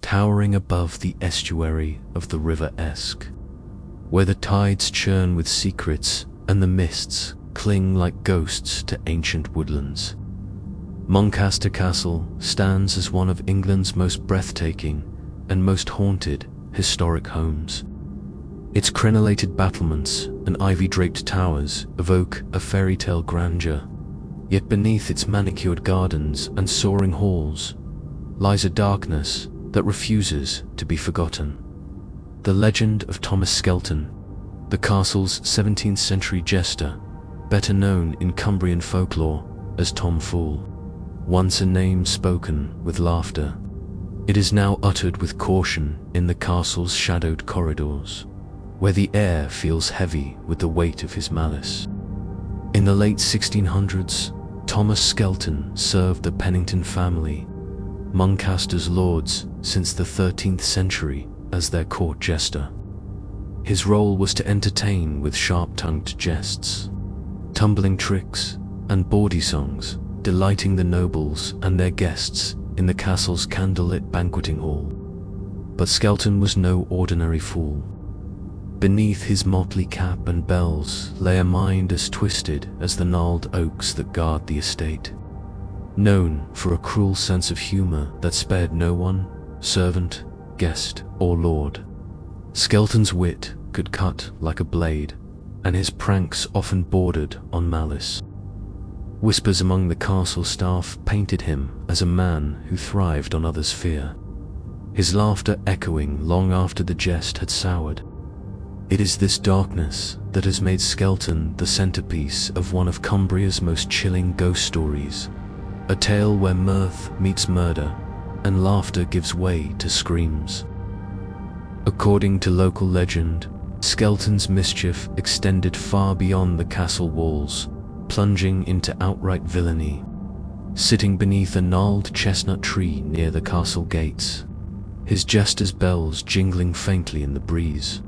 towering above the estuary of the River Esk, where the tides churn with secrets and the mists cling like ghosts to ancient woodlands. Muncaster Castle stands as one of England's most breathtaking and most haunted historic homes. Its crenellated battlements and ivy-draped towers evoke a fairy tale grandeur, yet beneath its manicured gardens and soaring halls lies a darkness that refuses to be forgotten. The legend of Thomas Skelton, the castle's 17th century jester, better known in Cumbrian folklore as Tom Fool, once a name spoken with laughter, it is now uttered with caution in the castle's shadowed corridors, where the air feels heavy with the weight of his malice. In the late 1600s, Thomas Skelton served the Pennington family, Muncaster's lords since the 13th century, as their court jester. His role was to entertain with sharp-tongued jests, tumbling tricks, and bawdy songs, delighting the nobles and their guests in the castle's candlelit banqueting hall. But Skelton was no ordinary fool. Beneath his motley cap and bells lay a mind as twisted as the gnarled oaks that guard the estate. Known for a cruel sense of humor that spared no one, servant, guest, or lord, Skelton's wit could cut like a blade, and his pranks often bordered on malice. Whispers among the castle staff painted him as a man who thrived on others' fear, his laughter echoing long after the jest had soured. It is this darkness that has made Skelton the centerpiece of one of Cumbria's most chilling ghost stories, a tale where mirth meets murder and laughter gives way to screams. According to local legend, Skelton's mischief extended far beyond the castle walls, plunging into outright villainy. Sitting beneath a gnarled chestnut tree near the castle gates, his jester's bells jingling faintly in the breeze,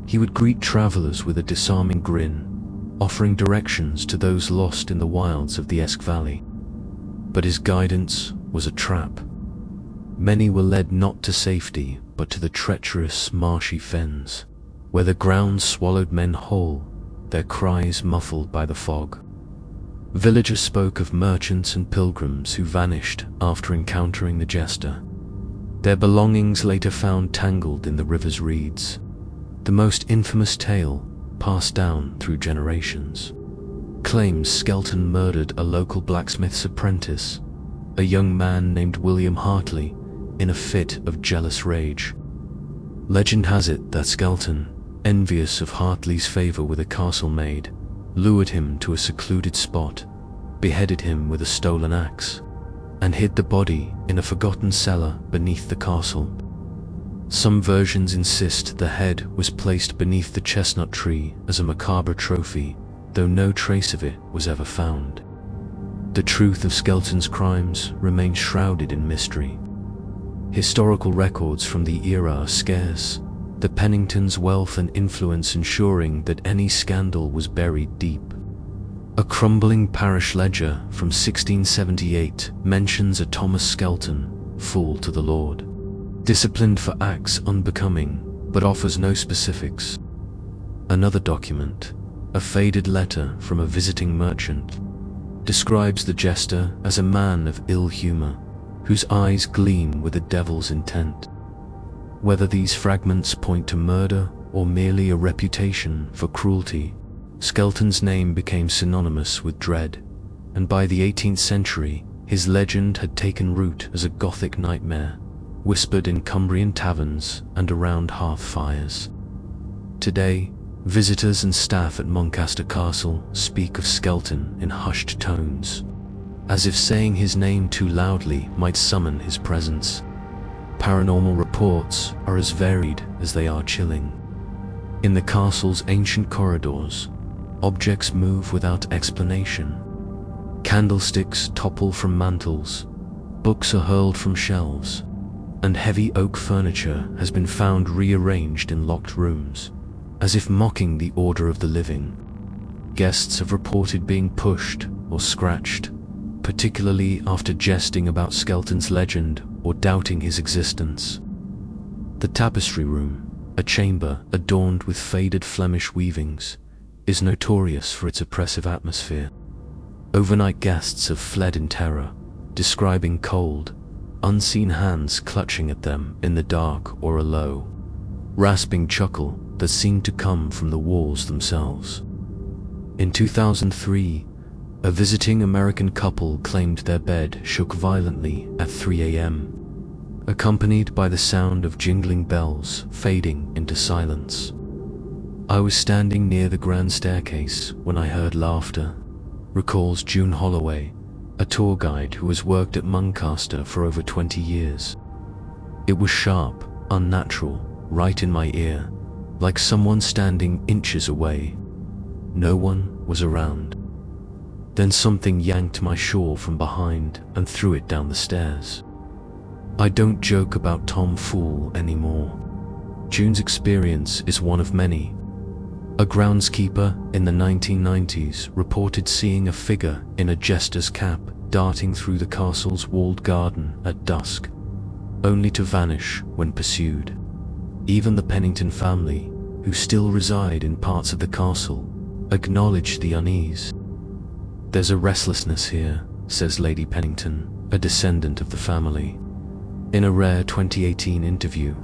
he would greet travelers with a disarming grin, offering directions to those lost in the wilds of the Esk Valley. But his guidance was a trap. Many were led not to safety, but to the treacherous, marshy fens, where the ground swallowed men whole, their cries muffled by the fog. Villagers spoke of merchants and pilgrims who vanished after encountering the jester, their belongings later found tangled in the river's reeds. The most infamous tale, passed down through generations, claims Skelton murdered a local blacksmith's apprentice, a young man named William Hartley, in a fit of jealous rage. Legend has it that Skelton, envious of Hartley's favor with a castle maid, lured him to a secluded spot, beheaded him with a stolen axe, and hid the body in a forgotten cellar beneath the castle. Some versions insist the head was placed beneath the chestnut tree as a macabre trophy, though no trace of it was ever found. The truth of Skelton's crimes remains shrouded in mystery. Historical records from the era are scarce, the Penningtons' wealth and influence ensuring that any scandal was buried deep. A crumbling parish ledger from 1678 mentions a Thomas Skelton, fool to the Lord, disciplined for acts unbecoming, but offers no specifics. Another document, a faded letter from a visiting merchant, describes the jester as a man of ill humor, whose eyes gleam with a devil's intent. Whether these fragments point to murder or merely a reputation for cruelty, Skelton's name became synonymous with dread, and by the 18th century, his legend had taken root as a Gothic nightmare, whispered in Cumbrian taverns and around hearth fires. Today, visitors and staff at Muncaster Castle speak of Skelton in hushed tones, as if saying his name too loudly might summon his presence. Paranormal reports are as varied as they are chilling. In the castle's ancient corridors, objects move without explanation. Candlesticks topple from mantels, books are hurled from shelves, and heavy oak furniture has been found rearranged in locked rooms, as if mocking the order of the living. Guests have reported being pushed or scratched, particularly after jesting about Skelton's legend or doubting his existence. The tapestry room, a chamber adorned with faded Flemish weavings, is notorious for its oppressive atmosphere. Overnight guests have fled in terror, describing cold, unseen hands clutching at them in the dark or a low, rasping chuckle that seemed to come from the walls themselves. In 2003, a visiting American couple claimed their bed shook violently at 3 a.m., accompanied by the sound of jingling bells fading into silence. I was standing near the grand staircase when I heard laughter, recalls June Holloway, a tour guide who has worked at Muncaster for over 20 years. It was sharp, unnatural, right in my ear, like someone standing inches away. No one was around. Then something yanked my shawl from behind and threw it down the stairs. I don't joke about Tom Fool anymore. June's experience is one of many. A groundskeeper in the 1990s reported seeing a figure in a jester's cap darting through the castle's walled garden at dusk, only to vanish when pursued. Even the Pennington family, who still reside in parts of the castle, acknowledged the unease. "There's a restlessness here," says Lady Pennington, a descendant of the family, in a rare 2018 interview.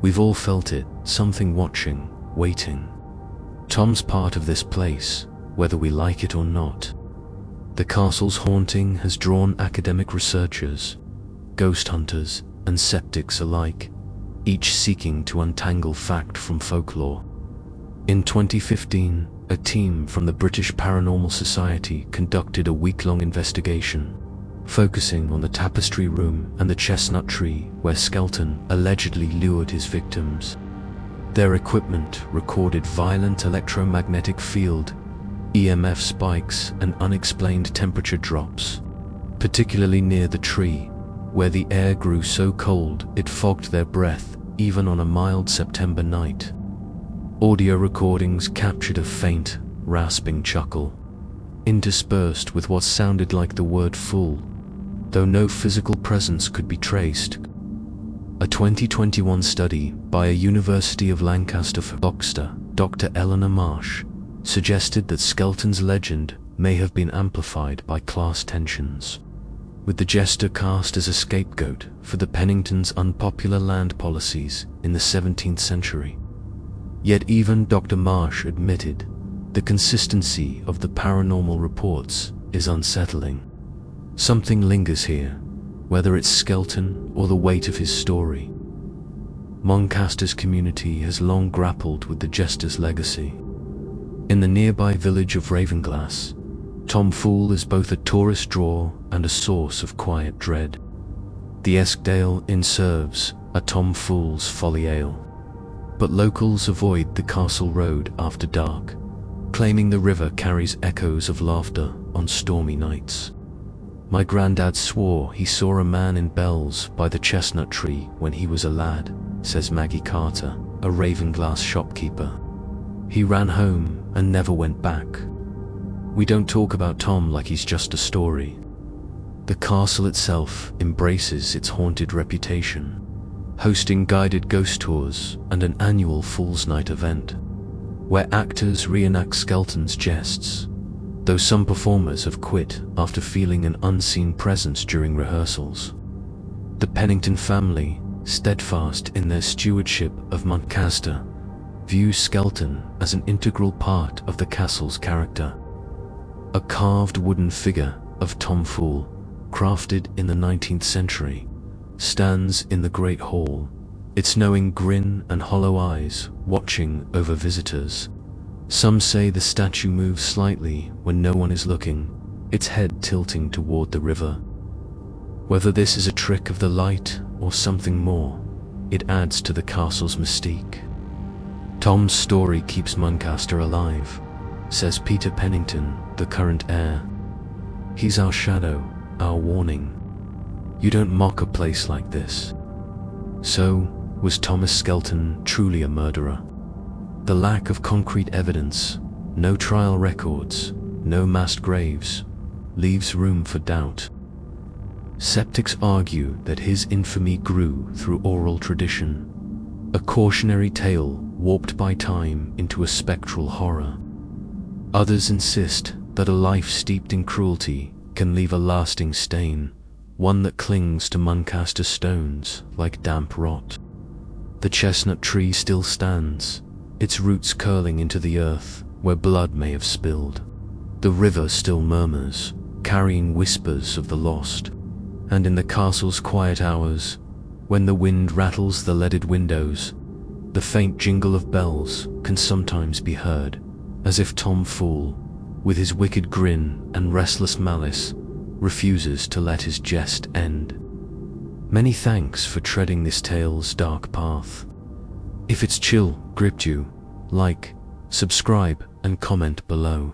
"We've all felt it, something watching, waiting. Tom's part of this place, whether we like it or not." The castle's haunting has drawn academic researchers, ghost hunters, and skeptics alike, each seeking to untangle fact from folklore. In 2015, a team from the British Paranormal Society conducted a week-long investigation, focusing on the tapestry room and the chestnut tree where Skelton allegedly lured his victims. Their equipment recorded violent electromagnetic field, EMF spikes, and unexplained temperature drops, particularly near the tree, where the air grew so cold it fogged their breath even on a mild September night. Audio recordings captured a faint, rasping chuckle, interspersed with what sounded like the word fool, though no physical presence could be traced. A 2021 study by a University of Lancaster doctor, Dr. Eleanor Marsh, suggested that Skelton's legend may have been amplified by class tensions, with the Jester cast as a scapegoat for the Penningtons' unpopular land policies in the 17th century. Yet even Dr. Marsh admitted the consistency of the paranormal reports is unsettling. Something lingers here, whether it's Skelton or the weight of his story. Muncaster's community has long grappled with the Jester's legacy. In the nearby village of Ravenglass, Tom Fool is both a tourist draw and a source of quiet dread. The Eskdale Inn serves a Tom Fool's Folly Ale, but locals avoid the castle road after dark, claiming the river carries echoes of laughter on stormy nights. "My granddad swore he saw a man in bells by the chestnut tree when he was a lad," says Maggie Carter, a Ravenglass shopkeeper. "He ran home and never went back." We don't talk about Tom like he's just a story. The castle itself embraces its haunted reputation, hosting guided ghost tours and an annual Fool's Night event, where actors reenact Skelton's jests, though some performers have quit after feeling an unseen presence during rehearsals. The Pennington family, steadfast in their stewardship of Muncaster, views Skelton as an integral part of the castle's character. A carved wooden figure of Tom Fool, crafted in the 19th century, stands in the Great Hall, its knowing grin and hollow eyes watching over visitors. Some say the statue moves slightly when no one is looking, its head tilting toward the river. Whether this is a trick of the light or something more, it adds to the castle's mystique. "Tom's story keeps Muncaster alive," says Peter Pennington, the current heir. "He's our shadow, our warning. You don't mock a place like this." So, was Thomas Skelton truly a murderer? The lack of concrete evidence, no trial records, no mass graves, leaves room for doubt. Skeptics argue that his infamy grew through oral tradition, a cautionary tale warped by time into a spectral horror. Others insist that a life steeped in cruelty can leave a lasting stain, one that clings to Muncaster stones like damp rot. The chestnut tree still stands, its roots curling into the earth where blood may have spilled. The river still murmurs, carrying whispers of the lost, and in the castle's quiet hours, when the wind rattles the leaded windows, the faint jingle of bells can sometimes be heard, as if Tom Fool, with his wicked grin and restless malice, refuses to let his jest end. Many thanks for treading this tale's dark path. If its chill gripped you, like, subscribe, and comment below.